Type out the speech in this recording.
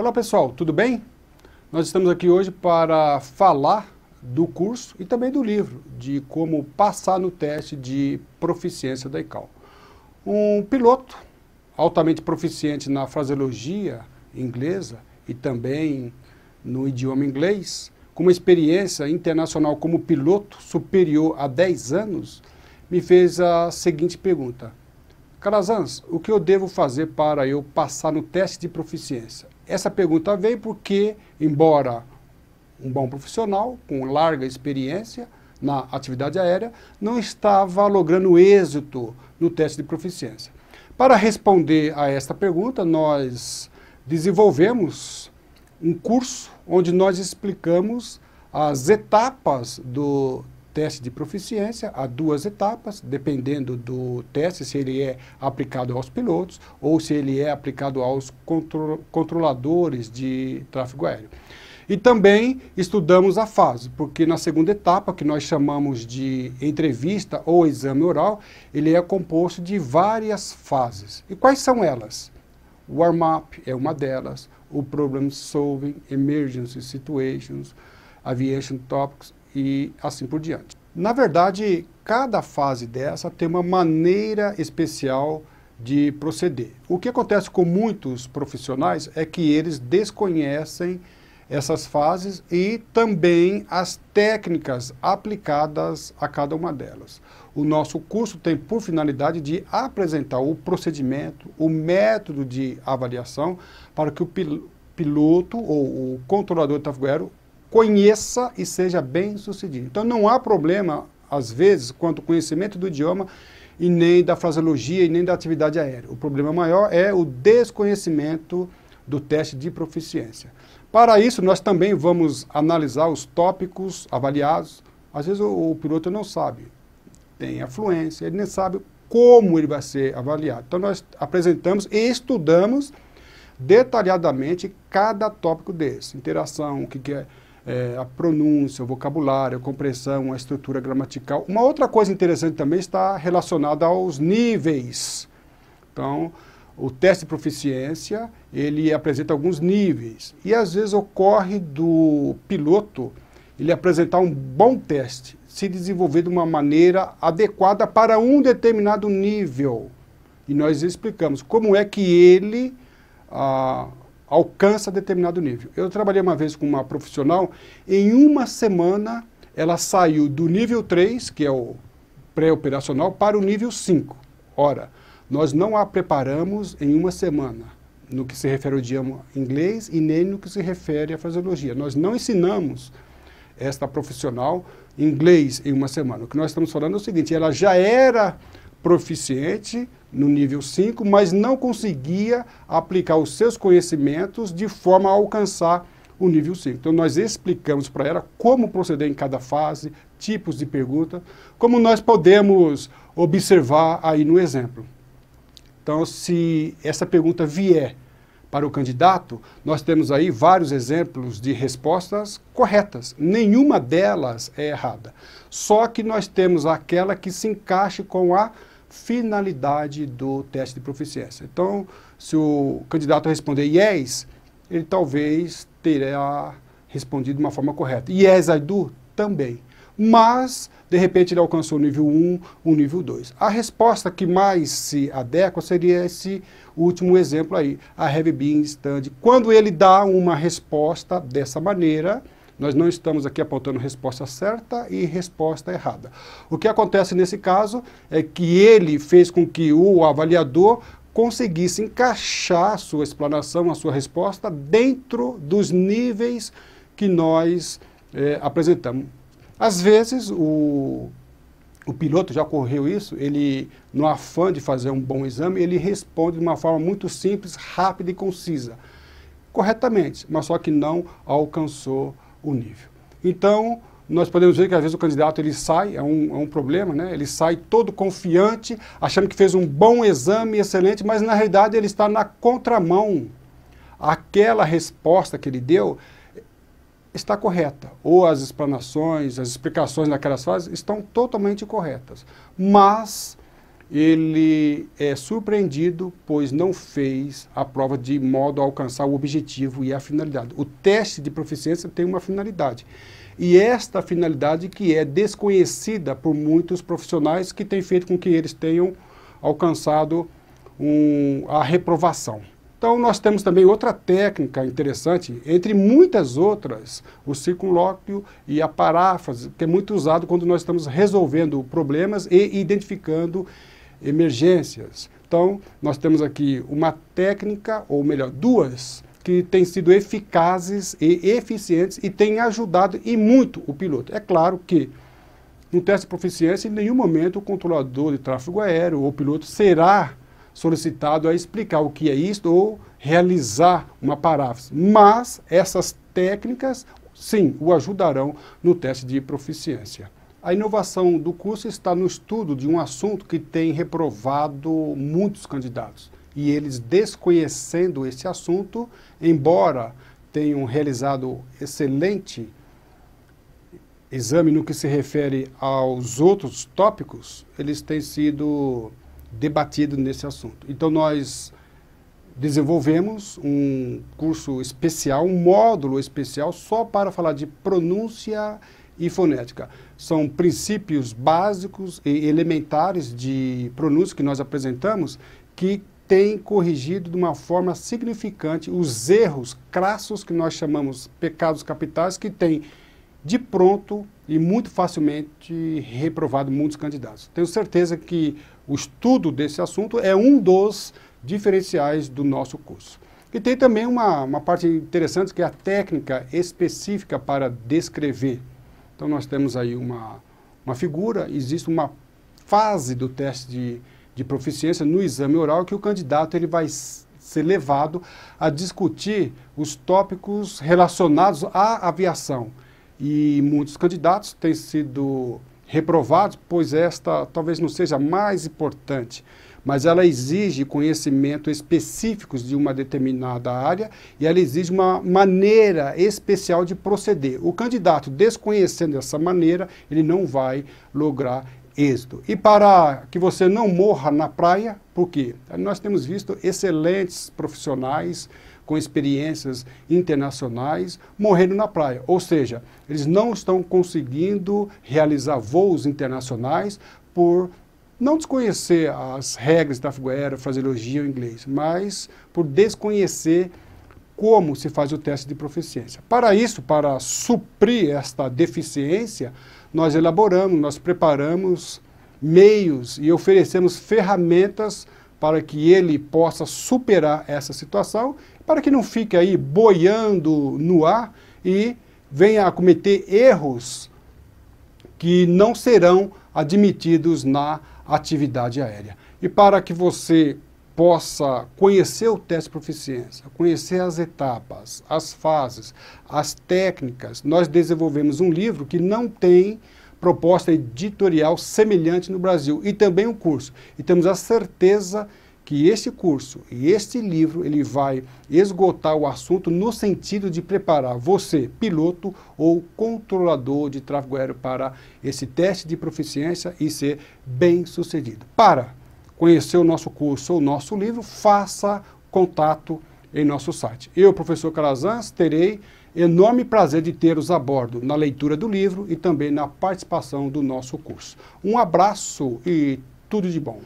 Olá pessoal, tudo bem? Nós estamos aqui hoje para falar do curso e também do livro, de como passar no teste de proficiência da ICAO. Um piloto altamente proficiente na fraseologia inglesa e também no idioma inglês, com uma experiência internacional como piloto superior a 10 anos, me fez a seguinte pergunta: Calazans, o que eu devo fazer para eu passar no teste de proficiência? Essa pergunta veio porque, embora um bom profissional, com larga experiência na atividade aérea, não estava logrando êxito no teste de proficiência. Para responder a esta pergunta, nós desenvolvemos um curso onde nós explicamos as etapas do teste de proficiência. Há duas etapas, dependendo do teste, se ele é aplicado aos pilotos ou se ele é aplicado aos controladores de tráfego aéreo. E também estudamos a fase, porque na segunda etapa, que nós chamamos de entrevista ou exame oral, ele é composto de várias fases. E quais são elas? O warm-up é uma delas, o problem solving, emergency situations, aviation topics e assim por diante. Na verdade, cada fase dessa tem uma maneira especial de proceder. O que acontece com muitos profissionais é que eles desconhecem essas fases e também as técnicas aplicadas a cada uma delas. O nosso curso tem por finalidade de apresentar o procedimento, o método de avaliação para que o piloto ou o controlador de tráfego aéreo conheça e seja bem sucedido. Então não há problema, às vezes, quanto ao conhecimento do idioma e nem da fraseologia e nem da atividade aérea. O problema maior é o desconhecimento do teste de proficiência. Para isso, nós também vamos analisar os tópicos avaliados. Às vezes o piloto não sabe, tem a fluência, ele nem sabe como ele vai ser avaliado. Então nós apresentamos e estudamos detalhadamente cada tópico desse. Interação, o que é a pronúncia, o vocabulário, a compreensão, a estrutura gramatical. Uma outra coisa interessante também está relacionada aos níveis. Então, o teste de proficiência, ele apresenta alguns níveis. E às vezes ocorre do piloto ele apresentar um bom teste, se desenvolver de uma maneira adequada para um determinado nível. E nós explicamos como é que ele alcança determinado nível. Eu trabalhei uma vez com uma profissional, em uma semana ela saiu do nível 3, que é o pré-operacional, para o nível 5. Ora, nós não a preparamos em uma semana, no que se refere ao idioma inglês e nem no que se refere à fraseologia. Nós não ensinamos esta profissional inglês em uma semana. O que nós estamos falando é o seguinte: ela já era proficiente no nível 5, mas não conseguia aplicar os seus conhecimentos de forma a alcançar o nível 5. Então nós explicamos para ela como proceder em cada fase, tipos de pergunta, como nós podemos observar aí no exemplo. Então, se essa pergunta vier para o candidato, nós temos aí vários exemplos de respostas corretas. Nenhuma delas é errada. Só que nós temos aquela que se encaixe com a finalidade do teste de proficiência. Então, se o candidato responder yes, ele talvez terá respondido de uma forma correta. Yes, I do, também. Mas, de repente, ele alcançou o nível 1, o nível 2. A resposta que mais se adequa seria esse último exemplo aí, a have been studied. Quando ele dá uma resposta dessa maneira, nós não estamos aqui apontando resposta certa e resposta errada. O que acontece nesse caso é que ele fez com que o avaliador conseguisse encaixar a sua explanação, a sua resposta, dentro dos níveis que nós apresentamos. Às vezes, o piloto, já ocorreu isso, ele, no afã de fazer um bom exame, ele responde de uma forma muito simples, rápida e concisa, corretamente, mas só que não alcançou o nível. Então, nós podemos ver que às vezes o candidato ele sai, é um problema, né? Ele sai todo confiante, achando que fez um bom exame, excelente, mas na realidade ele está na contramão. Aquela resposta que ele deu está correta, ou as explanações, as explicações naquelas fases estão totalmente corretas, mas ele é surpreendido, pois não fez a prova de modo a alcançar o objetivo e a finalidade. O teste de proficiência tem uma finalidade. E esta finalidade que é desconhecida por muitos profissionais, que tem feito com que eles tenham alcançado a reprovação. Então nós temos também outra técnica interessante, entre muitas outras, o circunlóquio e a paráfrase, que é muito usado quando nós estamos resolvendo problemas e identificando emergências. Então nós temos aqui uma técnica, ou melhor, duas, que têm sido eficazes e eficientes e têm ajudado e muito o piloto. É claro que no teste de proficiência, em nenhum momento o controlador de tráfego aéreo ou o piloto será solicitado a explicar o que é isto ou realizar uma paráfrase. Mas essas técnicas, sim, o ajudarão no teste de proficiência. A inovação do curso está no estudo de um assunto que tem reprovado muitos candidatos. E eles, desconhecendo esse assunto, embora tenham realizado excelente exame no que se refere aos outros tópicos, eles têm sido debatidos nesse assunto. Então nós desenvolvemos um curso especial, um módulo especial só para falar de pronúncia e fonética. São princípios básicos e elementares de pronúncia que nós apresentamos que têm corrigido de uma forma significante os erros crassos que nós chamamos pecados capitais, que têm de pronto e muito facilmente reprovado muitos candidatos. Tenho certeza que o estudo desse assunto é um dos diferenciais do nosso curso. E tem também uma parte interessante, que é a técnica específica para descrever. Então nós temos aí uma figura, existe uma fase do teste de proficiência no exame oral que o candidato ele vai ser levado a discutir os tópicos relacionados à aviação. E muitos candidatos têm sido reprovados, pois esta talvez não seja a mais importante, mas ela exige conhecimento específicos de uma determinada área e ela exige uma maneira especial de proceder. O candidato, desconhecendo essa maneira, ele não vai lograr êxito. E para que você não morra na praia, por quê? Nós temos visto excelentes profissionais com experiências internacionais morrendo na praia. Ou seja, eles não estão conseguindo realizar voos internacionais por não desconhecer as regras de tráfego aéreo, fraseologia ou inglês, mas por desconhecer como se faz o teste de proficiência. Para isso, para suprir esta deficiência, nós elaboramos, nós preparamos meios e oferecemos ferramentas para que ele possa superar essa situação, para que não fique aí boiando no ar e venha a cometer erros que não serão admitidos na atividade aérea. E para que você possa conhecer o teste de proficiência, conhecer as etapas, as fases, as técnicas, nós desenvolvemos um livro que não tem proposta editorial semelhante no Brasil, e também um curso. E temos a certeza que este curso e este livro, ele vai esgotar o assunto no sentido de preparar você, piloto ou controlador de tráfego aéreo, para esse teste de proficiência e ser bem-sucedido. Para conhecer o nosso curso ou o nosso livro, faça contato em nosso site. Eu, professor Calazans, terei enorme prazer de tê-los a bordo na leitura do livro e também na participação do nosso curso. Um abraço e tudo de bom.